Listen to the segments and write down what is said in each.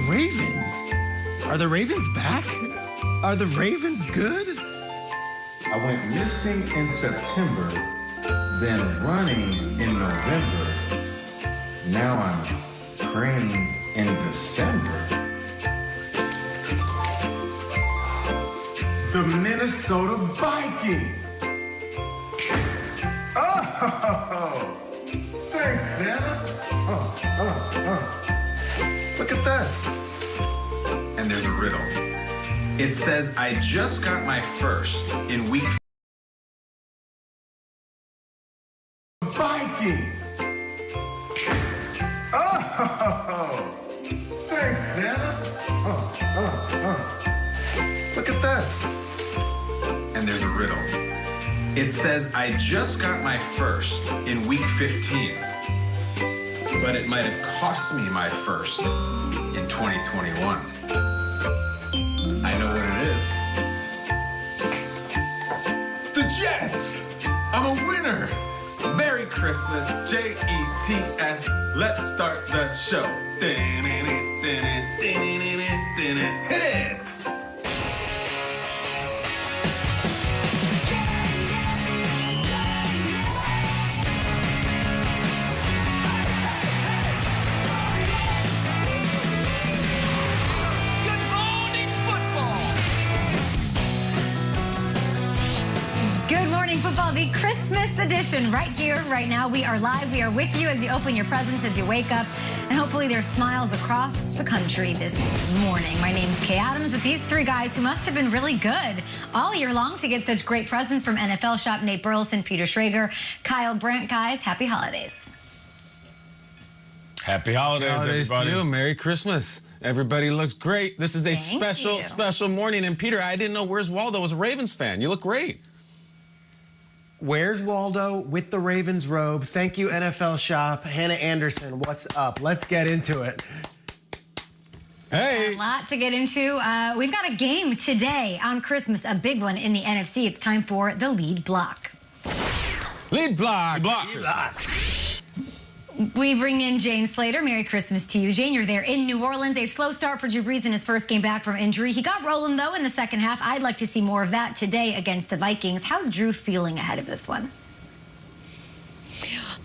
Ravens. Are the Ravens back? Are the Ravens good? I went missing in September, then running in November. Now I'm praying in December. The Minnesota Vikings. Oh, thanks, Santa. Look at this. And there's a riddle. It says, I just got my first in week. Vikings. Oh, thanks, Santa. Look at this. And there's a riddle. It says, I just got my first in week 15. But it might have cost me my first in 2021. I know what it is. The Jets! I'm a winner! Merry Christmas, Jets. Let's start the show. Hit it! Football, the Christmas edition, right here, right now. We are live. We are with you as you open your presents, as you wake up, and hopefully there's smiles across the country this morning. My name's Kay Adams with these three guys who must have been really good all year long to get such great presents from NFL Shop. Nate Burleson, Peter Schrager, Kyle Brandt. Guys, happy holidays. Happy holidays, everybody. To you. Merry Christmas. Everybody looks great. This is a special morning. And Peter, I didn't know Where's Waldo was a Ravens fan. You look great. Where's Waldo with the Ravens robe? Thank you, NFL Shop. Hannah Anderson, what's up? Let's get into it. Hey. A lot to get into. We've got a game today on Christmas, a big one in the NFC. It's time for the lead block. Lead block. Lead block. We bring in Jane Slater. Merry Christmas to you, Jane. You're there in New Orleans. A slow start for Drew Brees in his first game back from injury. He got rolling, though, in the second half. I'd like to see more of that today against the Vikings. How's Drew feeling ahead of this one?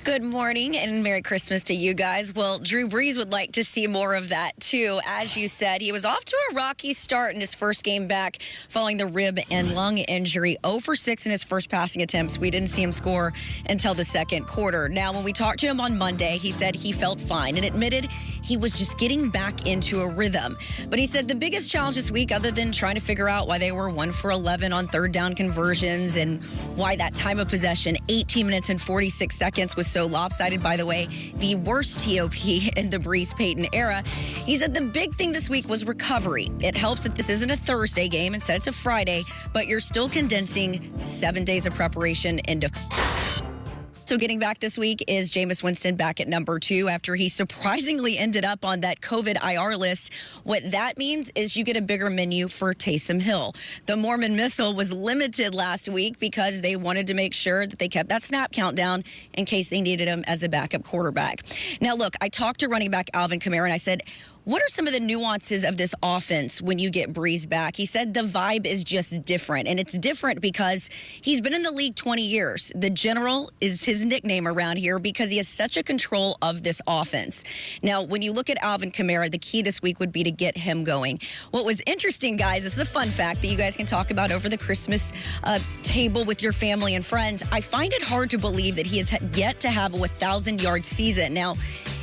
Good morning and Merry Christmas to you guys. Well, Drew Brees would like to see more of that, too. As you said, he was off to a rocky start in his first game back following the rib and lung injury. 0 for 6 in his first passing attempts. We didn't see him score until the second quarter. Now, when we talked to him on Monday, he said he felt fine and admitted he was just getting back into a rhythm. But he said the biggest challenge this week, other than trying to figure out why they were 1 for 11 on third down conversions and why that time of possession, 18 minutes and 46 seconds, was so lopsided, by the way, the worst TOP in the Brees-Payton era. He said the big thing this week was recovery. It helps that this isn't a Thursday game. Instead, it's a Friday, but you're still condensing 7 days of preparation into... So getting back this week is Jameis Winston back at number 2 after he surprisingly ended up on that COVID IR list. What that means is you get a bigger menu for Taysom Hill. The Mormon Missile was limited last week because they wanted to make sure that they kept that snap count down in case they needed him as the backup quarterback. Now, look, I talked to running back Alvin Kamara and I said, what are some of the nuances of this offense when you get Brees back? He said the vibe is just different, and it's different because he's been in the league 20 years. The General is his nickname around here because he has such a control of this offense. Now, when you look at Alvin Kamara, the key this week would be to get him going. What was interesting, guys, this is a fun fact that you guys can talk about over the Christmas table with your family and friends. I find it hard to believe that he has yet to have a 1,000-yard season. Now,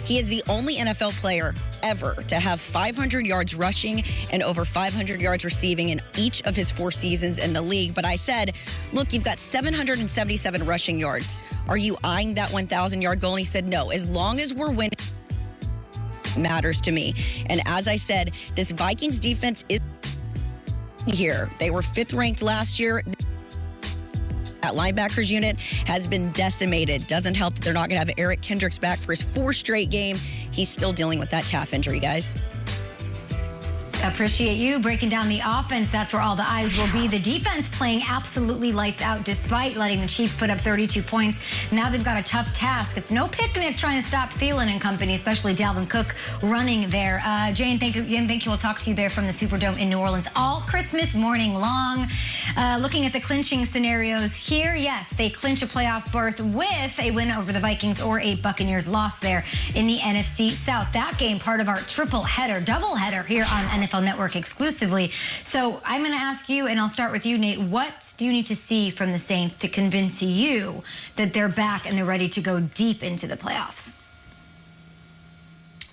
he is the only NFL player ever to have 500 yards rushing and over 500 yards receiving in each of his 4 seasons in the league. But I said, look, you've got 777 rushing yards. Are you eyeing that 1,000-yard goal? And he said, no, as long as we're winning, matters to me. And as I said, this Vikings defense is here. They were 5th ranked last year. That linebackers unit has been decimated. Doesn't help that they're not going to have Eric Kendricks back for his 4th straight game. He's still dealing with that calf injury, guys. Appreciate you breaking down the offense. That's where all the eyes will be. The defense playing absolutely lights out despite letting the Chiefs put up 32 points. Now they've got a tough task. It's no picnic trying to stop Thielen and company, especially Dalvin Cook running there. Jane, thank you. We'll talk to you there from the Superdome in New Orleans all Christmas morning long. Looking at the clinching scenarios here, yes, they clinch a playoff berth with a win over the Vikings or a Buccaneers loss there in the NFC South. That game, part of our triple header, double header here on NFL Network exclusively. So I'm going to ask you, and I'll start with you, Nate. What do you need to see from the Saints to convince you that they're back and they're ready to go deep into the playoffs?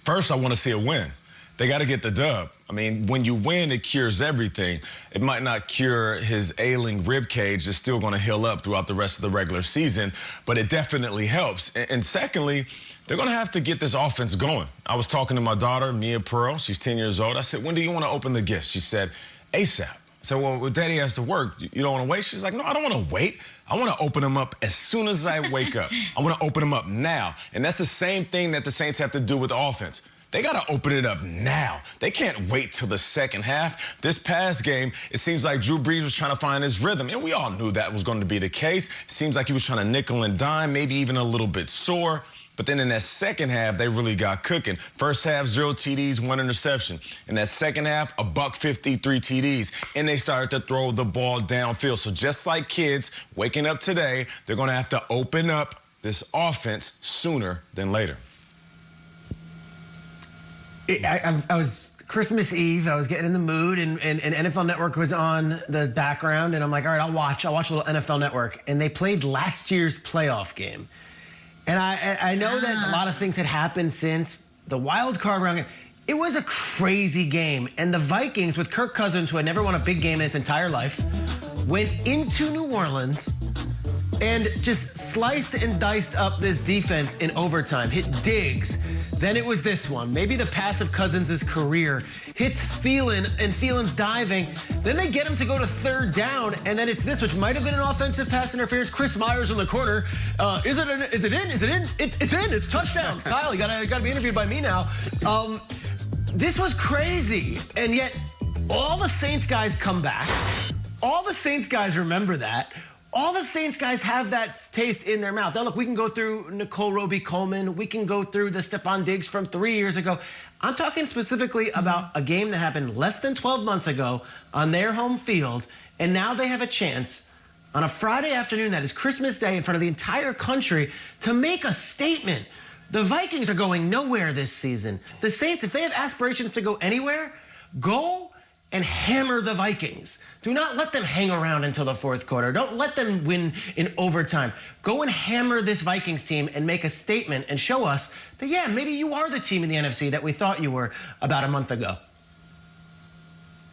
First, I want to see a win. They got to get the dub. I mean, when you win, it cures everything. It might not cure his ailing rib cage. It's still going to heal up throughout the rest of the regular season, but it definitely helps. And secondly, they're going to have to get this offense going. I was talking to my daughter, Mia Pearl. She's 10 years old. I said, when do you want to open the gifts? She said, ASAP. I said, well, Daddy has to work. You don't want to wait? She's like, no, I don't want to wait. I want to open them up as soon as I wake up. I want to open them up now. And that's the same thing that the Saints have to do with the offense. They got to open it up now. They can't wait till the second half. This past game, it seems like Drew Brees was trying to find his rhythm, and we all knew that was going to be the case. It seems like he was trying to nickel and dime, maybe even a little bit sore. But then in that second half, they really got cooking. First half, 0 TDs, 1 interception. In that second half, $153 TDs. And they started to throw the ball downfield. So just like kids waking up today, they're going to have to open up this offense sooner than later. I was Christmas Eve. I was getting in the mood, and NFL Network was on the background, and I'm like, all right, I'll watch a little NFL Network. And they played last year's playoff game. And I know that a lot of things had happened since the wild card round. It was a crazy game. And the Vikings, with Kirk Cousins, who had never won a big game in his entire life, went into New Orleans and just sliced and diced up this defense in overtime. Hit Diggs. Then it was this one. Maybe the pass of Cousins' career. Hits Thielen, and Thielen's diving. Then they get him to go to third down, and then it's this, which might have been an offensive pass interference. Chris Myers in the corner. Is it in? Is it in? Is it in? It's in. It's touchdown. Kyle, you gotta be interviewed by me now. This was crazy, and yet all the Saints guys come back. All the Saints guys remember that. All the Saints guys have that taste in their mouth. Now, look, we can go through Nicole Roby-Coleman. We can go through the Stephon Diggs from 3 years ago. I'm talking specifically about a game that happened less than 12 months ago on their home field, and now they have a chance on a Friday afternoon, that is Christmas Day, in front of the entire country, to make a statement. The Vikings are going nowhere this season. The Saints, if they have aspirations to go anywhere, go and hammer the Vikings. Do not let them hang around until the fourth quarter. Don't let them win in overtime. Go and hammer this Vikings team and make a statement and show us that, yeah, maybe you are the team in the NFC that we thought you were about a month ago.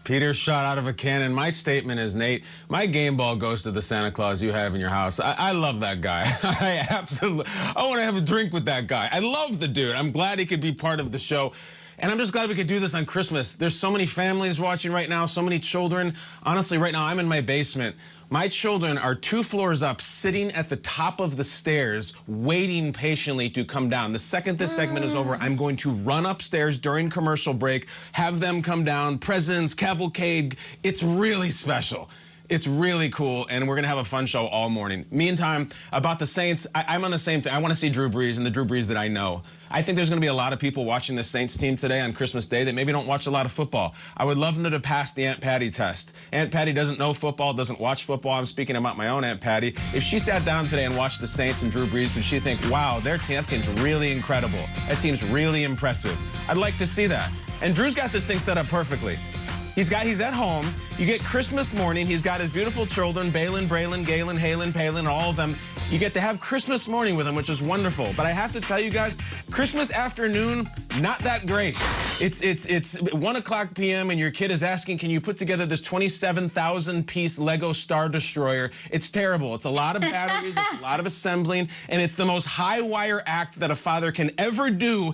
Peter shot out of a cannon. My statement is, Nate, my game ball goes to the Santa Claus you have in your house. I love that guy. I want to have a drink with that guy. I love the dude. I'm glad he could be part of the show. And I'm just glad we could do this on Christmas. There's so many families watching right now, so many children. Honestly, right now, I'm in my basement. My children are 2 floors up, sitting at the top of the stairs, waiting patiently to come down. The second this segment is over, I'm going to run upstairs during commercial break, have them come down, presents, cavalcade. It's really special. It's really cool, and we're going to have a fun show all morning. Meantime, about the Saints, I'm on the same thing. I want to see Drew Brees and the Drew Brees that I know. I think there's going to be a lot of people watching the Saints team today on Christmas Day that maybe don't watch a lot of football. I would love them to pass the Aunt Patty test. Aunt Patty doesn't know football, doesn't watch football. I'm speaking about my own Aunt Patty. If she sat down today and watched the Saints and Drew Brees, would she think, wow, that team's really incredible. That team's really impressive. I'd like to see that. And Drew's got this thing set up perfectly. He's at home. You get Christmas morning. He's got his beautiful children, Balin, Braylon, Galen, Halen, Palin, all of them. You get to have Christmas morning with him, which is wonderful. But I have to tell you guys, Christmas afternoon, not that great. It's 1 o'clock p.m. and your kid is asking, can you put together this 27,000-piece Lego Star Destroyer? It's terrible. It's a lot of batteries. It's a lot of assembling. And it's the most high-wire act that a father can ever do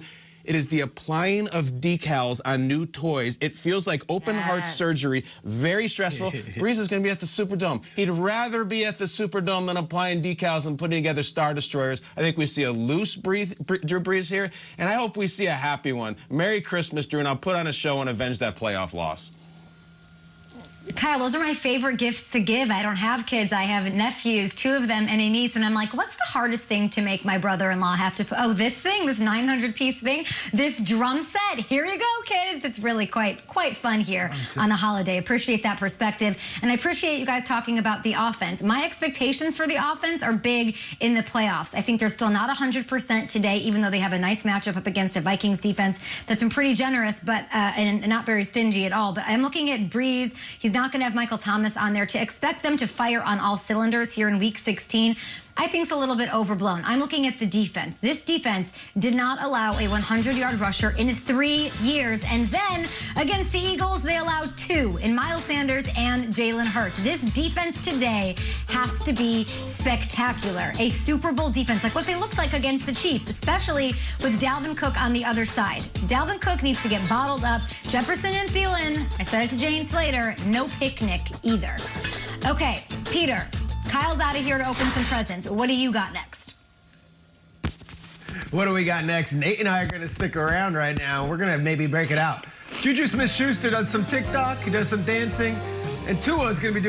It is the applying of decals on new toys. It feels like open heart surgery, very stressful. Brees is going to be at the Superdome. He'd rather be at the Superdome than applying decals and putting together Star Destroyers. I think we see a loose Drew Brees here, and I hope we see a happy one. Merry Christmas, Drew, and I'll put on a show and avenge that playoff loss. Kyle, those are my favorite gifts to give. I don't have kids. I have nephews, 2 of them, and a niece. And I'm like, what's the hardest thing to make my brother-in-law have to put? Oh, this thing, this 900-piece thing, this drum set. Here you go, kids. It's really quite fun here on the holiday. Appreciate that perspective. And I appreciate you guys talking about the offense. My expectations for the offense are big in the playoffs. I think they're still not 100% today, even though they have a nice matchup up against a Vikings defense that's been pretty generous, but and not very stingy at all. But I'm looking at Brees. He's not going to have Michael Thomas on there. To expect them to fire on all cylinders here in Week 16, I think it's a little bit overblown. I'm looking at the defense. This defense did not allow a 100-yard rusher in 3 years. And then against the Eagles, they allowed 2 in Miles Sanders and Jalen Hurts. This defense today has to be spectacular. A Super Bowl defense, like what they looked like against the Chiefs, especially with Dalvin Cook on the other side. Dalvin Cook needs to get bottled up. Jefferson and Thielen, I said it to Jane Slater, no picnic either. Okay, Peter. Kyle's out of here to open some presents. What do you got next? What do we got next? Nate and I are going to stick around right now. We're going to maybe break it out. Juju Smith-Schuster does some TikTok. He does some dancing. And Tua is going to be doing